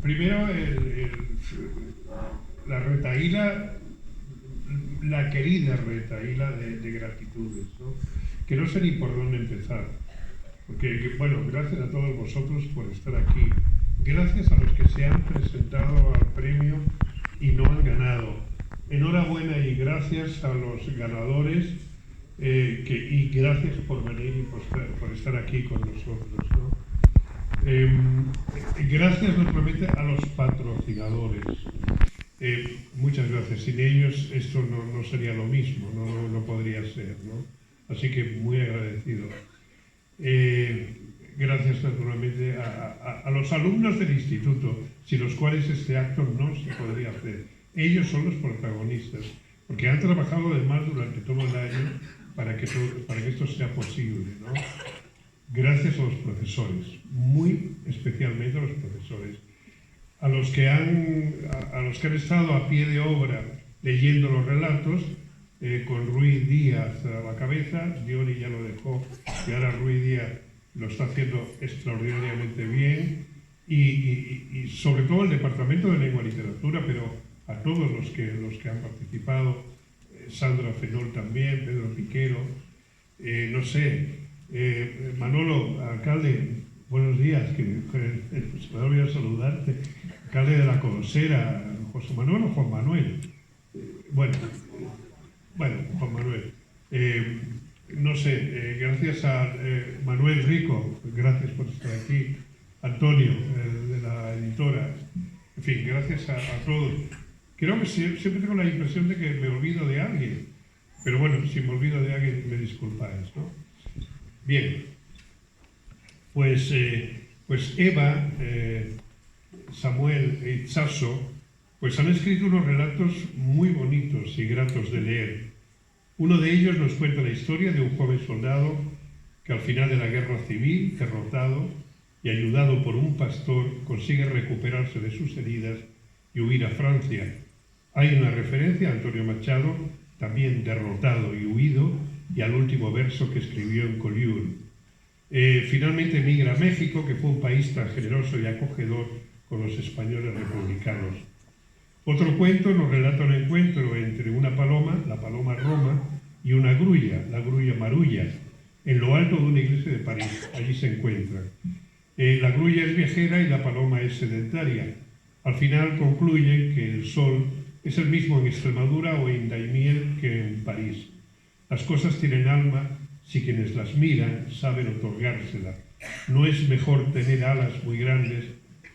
Primero, la retahíla, la querida retahíla de gratitudes, ¿no? Que no sé ni por dónde empezar. Porque, bueno, gracias a todos vosotros por estar aquí. Gracias a los que se han presentado al premio y no han ganado. Enhorabuena y gracias a los ganadores y gracias por venir y por estar aquí con nosotros, ¿no? Gracias naturalmente a los patrocinadores. Muchas gracias. Sin ellos esto no sería lo mismo, no podría ser, ¿no? Así que muy agradecido. Gracias naturalmente a los alumnos del instituto, sin los cuales este acto no se podría hacer. Ellos son los protagonistas, porque han trabajado además durante todo el año para que esto sea posible, ¿no? Gracias a los profesores, muy especialmente a los profesores, a los que han estado a pie de obra leyendo los relatos, con Ruiz Díaz a la cabeza. Diony ya lo dejó, y ahora Ruiz Díaz lo está haciendo extraordinariamente bien, y sobre todo el Departamento de Lengua y Literatura, pero a todos los que han participado, Sandra Fenol también, Pedro Piquero, no sé, Manolo, alcalde, buenos días, que se me ha olvidado saludarte, alcalde de La Colosera, José Manuel o Juan Manuel, bueno, Juan Manuel, no sé, gracias a Manuel Rico, gracias por estar aquí, Antonio, de la editora, en fin, gracias a todos. Creo que siempre tengo la impresión de que me olvido de alguien, pero bueno, si me olvido de alguien me disculpáis, ¿no? Bien, pues Eva, Samuel e Itzaso pues han escrito unos relatos muy bonitos y gratos de leer. Uno de ellos nos cuenta la historia de un joven soldado que al final de la guerra civil, derrotado y ayudado por un pastor, consigue recuperarse de sus heridas y huir a Francia. Hay una referencia a Antonio Machado, también derrotado y huido, y al último verso que escribió en Collioure. Finalmente emigra a México, que fue un país tan generoso y acogedor con los españoles republicanos. Otro cuento nos relata un encuentro entre una paloma, la paloma Roma, y una grulla, la grulla Marulla, en lo alto de una iglesia de París. Allí se encuentran. La grulla es viajera y la paloma es sedentaria. Al final concluyen que el sol es el mismo en Extremadura o en Daimiel que en París. Las cosas tienen alma si quienes las miran saben otorgársela. No es mejor tener alas muy grandes,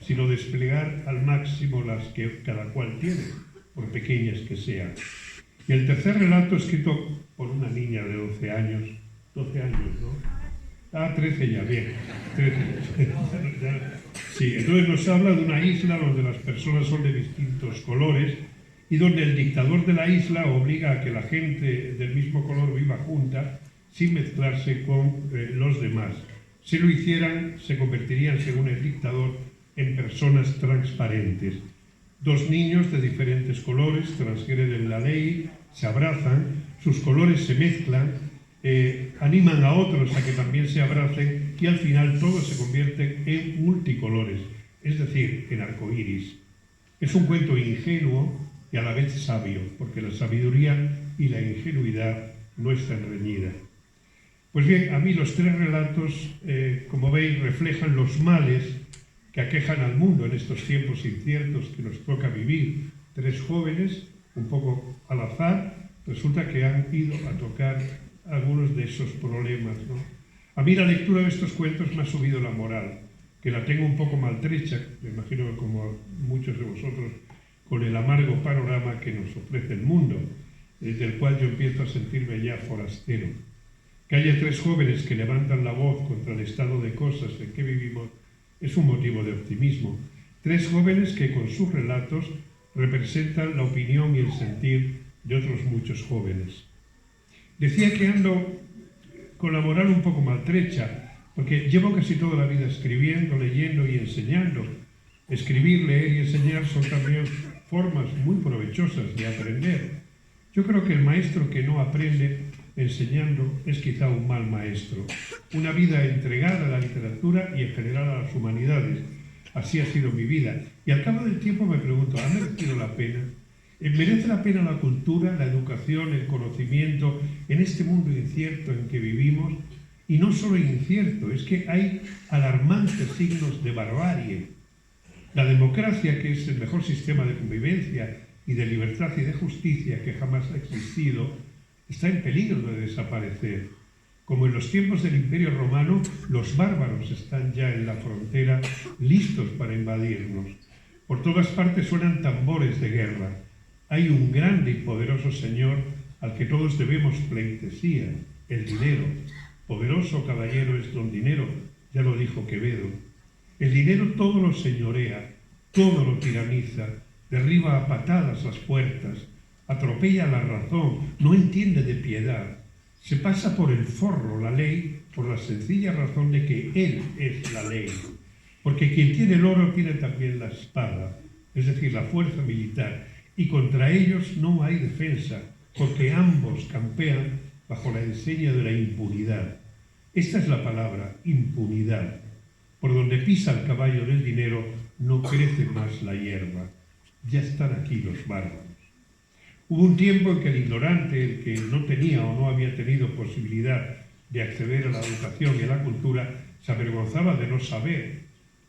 sino desplegar al máximo las que cada cual tiene, por pequeñas que sean. Y el tercer relato, escrito por una niña de 12 años, ¿no? 13 ya, bien, 13. Sí, entonces nos habla de una isla donde las personas son de distintos colores y donde el dictador de la isla obliga a que la gente del mismo color viva junta sin mezclarse con los demás. Si lo hicieran, se convertirían, según el dictador, en personas transparentes. Dos niños de diferentes colores transgreden la ley, se abrazan, sus colores se mezclan, animan a otros a que también se abracen y al final todos se convierten en multicolores, es decir, en arcoíris. Es un cuento ingenuo y a la vez sabio, porque la sabiduría y la ingenuidad no están reñidas. Pues bien, a mí los tres relatos, como veis, reflejan los males que aquejan al mundo en estos tiempos inciertos que nos toca vivir. Tres jóvenes, un poco al azar, resulta que han ido a tocar algunos de esos problemas, ¿no? A mí la lectura de estos cuentos me ha subido la moral, que la tengo un poco maltrecha, me imagino que como muchos de vosotros, con el amargo panorama que nos ofrece el mundo, del cual yo empiezo a sentirme ya forastero. Que haya tres jóvenes que levantan la voz contra el estado de cosas en que vivimos es un motivo de optimismo. Tres jóvenes que con sus relatos representan la opinión y el sentir de otros muchos jóvenes. Decía que ando con la moral un poco maltrecha, porque llevo casi toda la vida escribiendo, leyendo y enseñando. Escribir, leer y enseñar son también formas muy provechosas de aprender. Yo creo que el maestro que no aprende enseñando es quizá un mal maestro. Una vida entregada a la literatura y en general a las humanidades así ha sido mi vida. Y al cabo del tiempo me pregunto, ¿ha merecido la pena? ¿Merece la pena la cultura, la educación, el conocimiento en este mundo incierto en que vivimos? Y no solo incierto, es que hay alarmantes signos de barbarie. La democracia, que es el mejor sistema de convivencia y de libertad y de justicia que jamás ha existido, está en peligro de desaparecer. Como en los tiempos del Imperio Romano, los bárbaros están ya en la frontera, listos para invadirnos. Por todas partes suenan tambores de guerra. Hay un grande y poderoso señor al que todos debemos pleitesía, el dinero. Poderoso caballero es don Dinero, ya lo dijo Quevedo. El dinero todo lo señorea, todo lo tiraniza, derriba a patadas las puertas, atropella la razón, no entiende de piedad. Se pasa por el forro la ley por la sencilla razón de que él es la ley. Porque quien tiene el oro tiene también la espada, es decir, la fuerza militar, y contra ellos no hay defensa, porque ambos campean bajo la enseña de la impunidad. Esta es la palabra, impunidad. Por donde pisa el caballo del dinero no crece más la hierba. Ya están aquí los bárbaros. Hubo un tiempo en que el ignorante, el que no tenía o no había tenido posibilidad de acceder a la educación y a la cultura, se avergonzaba de no saber.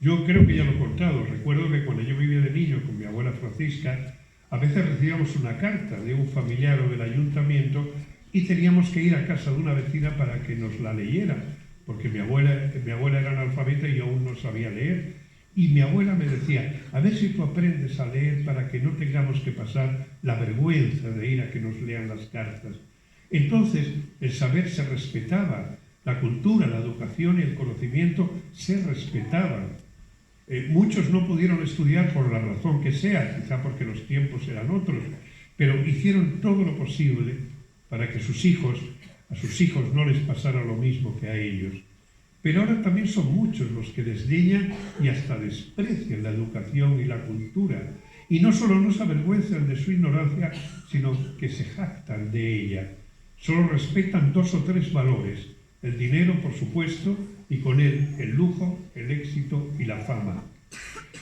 Yo creo que ya lo he contado. Recuerdo que cuando yo vivía de niño con mi abuela Francisca, a veces recibíamos una carta de un familiar o del ayuntamiento y teníamos que ir a casa de una vecina para que nos la leyera, porque mi abuela era analfabeta y yo aún no sabía leer. Y mi abuela me decía, a ver si tú aprendes a leer para que no tengamos que pasar la vergüenza de ir a que nos lean las cartas. Entonces, el saber se respetaba, la cultura, la educación y el conocimiento se respetaban. Muchos no pudieron estudiar por la razón que sea, quizá porque los tiempos eran otros, pero hicieron todo lo posible para que a sus hijos no les pasara lo mismo que a ellos. Pero ahora también son muchos los que desdeñan y hasta desprecian la educación y la cultura. Y no solo no se avergüenzan de su ignorancia, sino que se jactan de ella. Solo respetan 2 o 3 valores: el dinero, por supuesto, y con él el lujo, el éxito y la fama.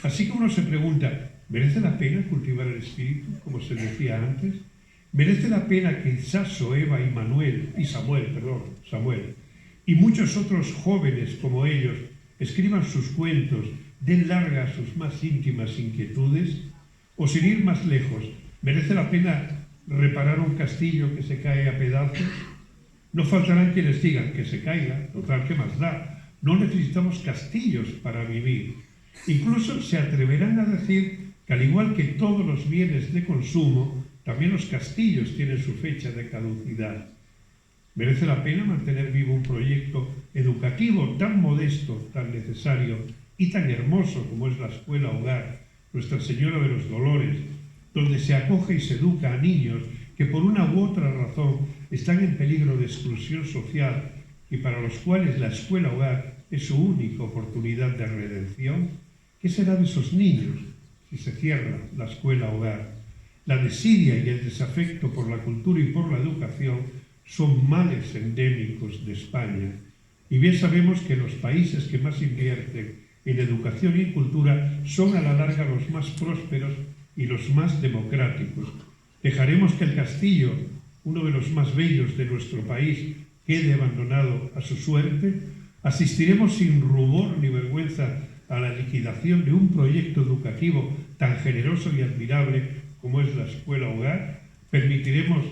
Así que uno se pregunta, ¿merece la pena cultivar el espíritu, como se decía antes? ¿Merece la pena que Saso, Eva y Samuel, y muchos otros jóvenes como ellos escriban sus cuentos, den larga a sus más íntimas inquietudes? O sin ir más lejos, ¿merece la pena reparar un castillo que se cae a pedazos? No faltarán quienes digan que se caiga, total, ¿qué más da? No necesitamos castillos para vivir. Incluso se atreverán a decir que al igual que todos los bienes de consumo, también los castillos tienen su fecha de caducidad. ¿Merece la pena mantener vivo un proyecto educativo tan modesto, tan necesario y tan hermoso como es la Escuela Hogar, Nuestra Señora de los Dolores, donde se acoge y se educa a niños que por una u otra razón están en peligro de exclusión social y para los cuales la Escuela Hogar es su única oportunidad de redención? ¿Qué será de esos niños si se cierra la Escuela Hogar? La desidia y el desafecto por la cultura y por la educación son males endémicos de España. Y bien sabemos que los países que más invierten en educación y cultura son a la larga los más prósperos y los más democráticos. ¿Dejaremos que el castillo, uno de los más bellos de nuestro país, quede abandonado a su suerte? ¿Asistiremos sin rubor ni vergüenza a la liquidación de un proyecto educativo tan generoso y admirable como es la Escuela Hogar? ¿Permitiremos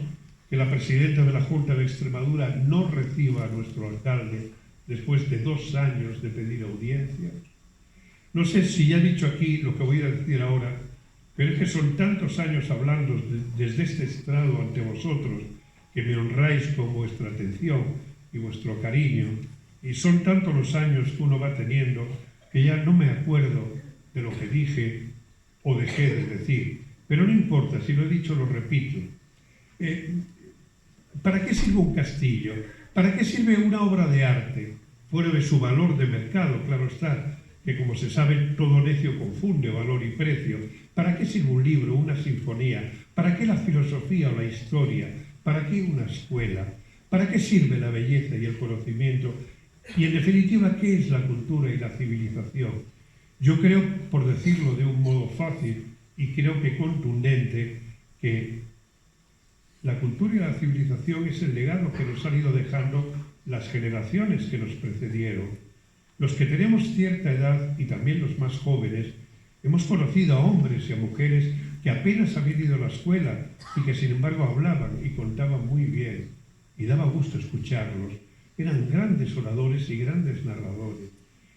que la presidenta de la Junta de Extremadura no reciba a nuestro alcalde después de 2 años de pedir audiencia? No sé si ya he dicho aquí lo que voy a decir ahora, pero es que son tantos años hablando desde este estrado ante vosotros que me honráis con vuestra atención y vuestro cariño, y son tantos los años que uno va teniendo que ya no me acuerdo de lo que dije o dejé de decir. Pero no importa, si lo he dicho lo repito. ¿Para qué sirve un castillo? ¿Para qué sirve una obra de arte? Fuera de su valor de mercado, claro está, que como se sabe todo necio confunde valor y precio. ¿Para qué sirve un libro, una sinfonía? ¿Para qué la filosofía o la historia? ¿Para qué una escuela? ¿Para qué sirve la belleza y el conocimiento? Y en definitiva, ¿qué es la cultura y la civilización? Yo creo, por decirlo de un modo fácil y creo que contundente, que la cultura y la civilización es el legado que nos han ido dejando las generaciones que nos precedieron. Los que tenemos cierta edad, y también los más jóvenes, hemos conocido a hombres y a mujeres que apenas habían ido a la escuela y que sin embargo hablaban y contaban muy bien, y daba gusto escucharlos. Eran grandes oradores y grandes narradores.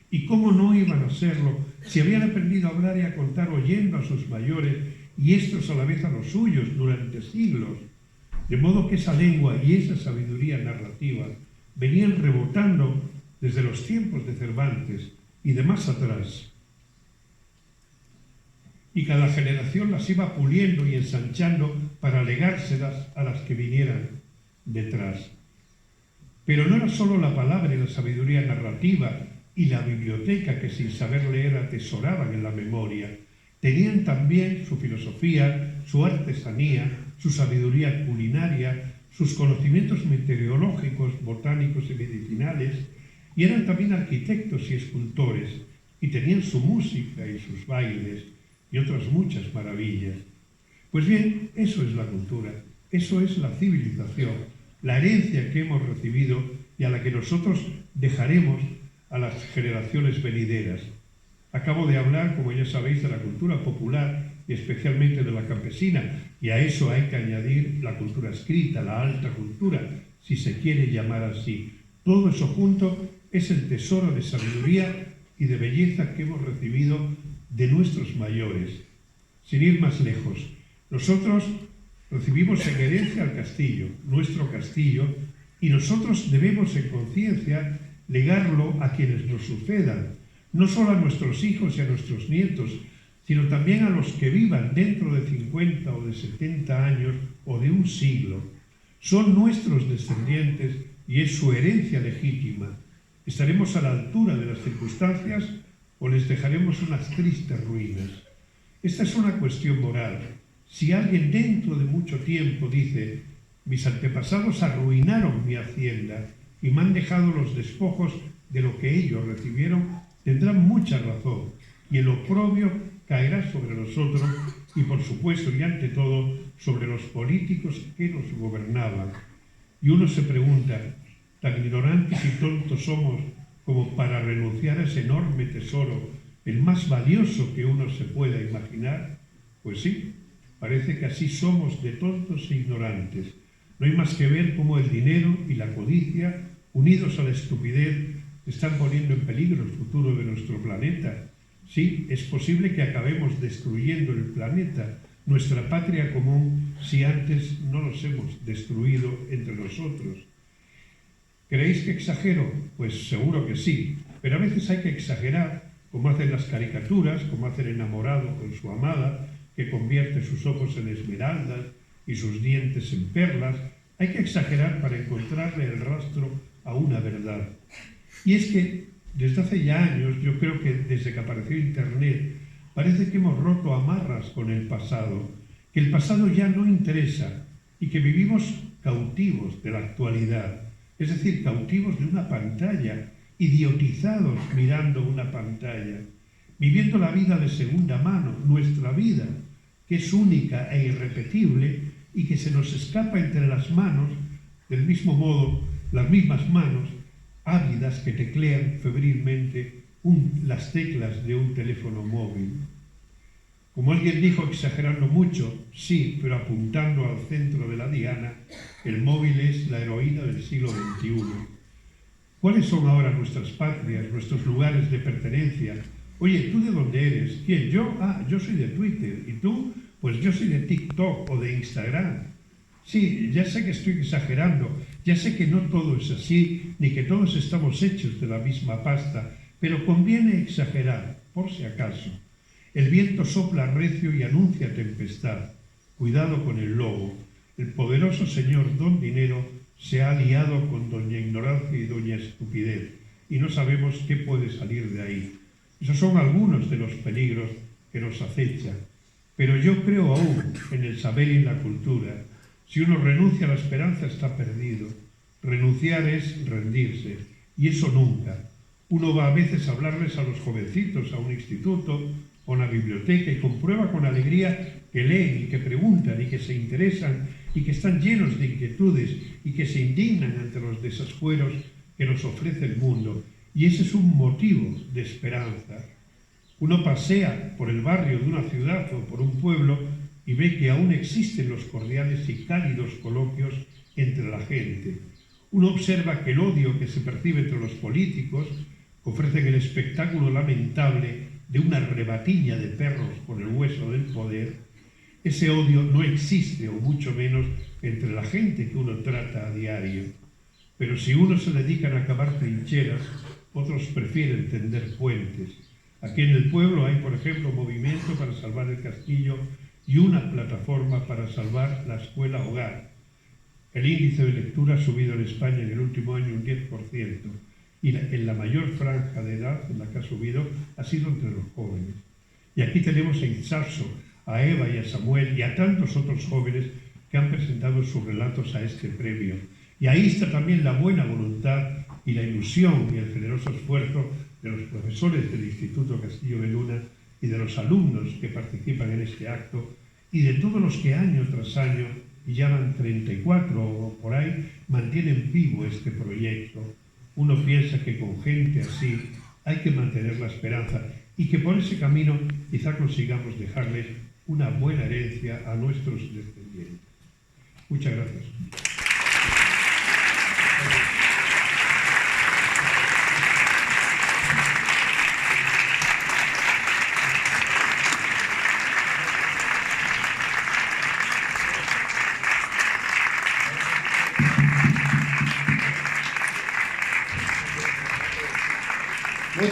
¿Y cómo no iban a serlo si habían aprendido a hablar y a contar oyendo a sus mayores y estos a la vez a los suyos durante siglos? De modo que esa lengua y esa sabiduría narrativa venían rebotando desde los tiempos de Cervantes y de más atrás. Y cada generación las iba puliendo y ensanchando para legárselas a las que vinieran detrás. Pero no era solo la palabra y la sabiduría narrativa y la biblioteca que sin saber leer atesoraban en la memoria. Tenían también su filosofía, su artesanía, su sabiduría culinaria, sus conocimientos meteorológicos, botánicos y medicinales, y eran también arquitectos y escultores, y tenían su música y sus bailes, y otras muchas maravillas. Pues bien, eso es la cultura, eso es la civilización, la herencia que hemos recibido y a la que nosotros dejaremos a las generaciones venideras. Acabo de hablar, como ya sabéis, de la cultura popular y especialmente de la campesina, y a eso hay que añadir la cultura escrita, la alta cultura, si se quiere llamar así. Todo eso junto es el tesoro de sabiduría y de belleza que hemos recibido de nuestros mayores. Sin ir más lejos, nosotros recibimos en herencia al castillo, nuestro castillo, y nosotros debemos en conciencia legarlo a quienes nos sucedan, no solo a nuestros hijos y a nuestros nietos, sino también a los que vivan dentro de 50 o de 70 años o de un siglo. Son nuestros descendientes y es su herencia legítima. ¿Estaremos a la altura de las circunstancias o les dejaremos unas tristes ruinas? Esta es una cuestión moral. Si alguien dentro de mucho tiempo dice: mis antepasados arruinaron mi hacienda y me han dejado los despojos de lo que ellos recibieron, tendrán mucha razón, y el oprobio caerá sobre nosotros y, por supuesto, y ante todo, sobre los políticos que nos gobernaban. Y uno se pregunta, ¿tan ignorantes y tontos somos como para renunciar a ese enorme tesoro, el más valioso que uno se pueda imaginar? Pues sí, parece que así somos de tontos e ignorantes. No hay más que ver cómo el dinero y la codicia, unidos a la estupidez, están poniendo en peligro el futuro de nuestro planeta. Sí, es posible que acabemos destruyendo el planeta, nuestra patria común, si antes no los hemos destruido entre nosotros. ¿Creéis que exagero? Pues seguro que sí, pero a veces hay que exagerar, como hacen las caricaturas, como hace el enamorado con su amada, que convierte sus ojos en esmeraldas y sus dientes en perlas. Hay que exagerar para encontrarle el rastro a una verdad. Y es que desde hace ya años, yo creo que desde que apareció Internet, parece que hemos roto amarras con el pasado, que el pasado ya no interesa y que vivimos cautivos de la actualidad, es decir, cautivos de una pantalla, idiotizados mirando una pantalla, viviendo la vida de segunda mano, nuestra vida, que es única e irrepetible y que se nos escapa entre las manos, del mismo modo, las mismas manos ávidas que teclean febrilmente las teclas de un teléfono móvil. Como alguien dijo exagerando mucho, sí, pero apuntando al centro de la diana, el móvil es la heroína del siglo XXI. ¿Cuáles son ahora nuestras patrias, nuestros lugares de pertenencia? Oye, ¿tú de dónde eres? ¿Quién? ¿Yo? Ah, yo soy de Twitter. ¿Y tú? Pues yo soy de TikTok o de Instagram. Sí, ya sé que estoy exagerando, ya sé que no todo es así, ni que todos estamos hechos de la misma pasta, pero conviene exagerar, por si acaso. El viento sopla recio y anuncia tempestad. Cuidado con el lobo. El poderoso señor Don Dinero se ha aliado con doña Ignorancia y doña Estupidez, y no sabemos qué puede salir de ahí. Esos son algunos de los peligros que nos acechan. Pero yo creo aún en el saber y en la cultura. Si uno renuncia a la esperanza está perdido. Renunciar es rendirse, y eso nunca. Uno va a veces a hablarles a los jovencitos a un instituto o a una biblioteca y comprueba con alegría que leen y que preguntan y que se interesan y que están llenos de inquietudes y que se indignan ante los desascueros que nos ofrece el mundo. Y ese es un motivo de esperanza. Uno pasea por el barrio de una ciudad o por un pueblo y ve que aún existen los cordiales y cálidos coloquios entre la gente. Uno observa que el odio que se percibe entre los políticos ofrecen el espectáculo lamentable de una rebatiña de perros por el hueso del poder. Ese odio no existe, o mucho menos, entre la gente que uno trata a diario. Pero si unos se dedican a cavar trincheras, otros prefieren tender puentes. Aquí en el pueblo hay, por ejemplo, movimiento para salvar el castillo y una plataforma para salvar la escuela hogar. El índice de lectura ha subido en España en el último año un 10%, y en la mayor franja de edad en la que ha subido ha sido entre los jóvenes. Y aquí tenemos en Sarso a Eva y a Samuel y a tantos otros jóvenes que han presentado sus relatos a este premio. Y ahí está también la buena voluntad y la ilusión y el generoso esfuerzo de los profesores del Instituto Castillo de Luna y de los alumnos que participan en este acto y de todos los que año tras año, y ya van 34 o por ahí, mantienen vivo este proyecto. Uno piensa que con gente así hay que mantener la esperanza y que por ese camino quizá consigamos dejarles una buena herencia a nuestros descendientes. Muchas gracias.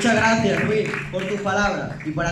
Muchas gracias, Luis, por tus palabras y por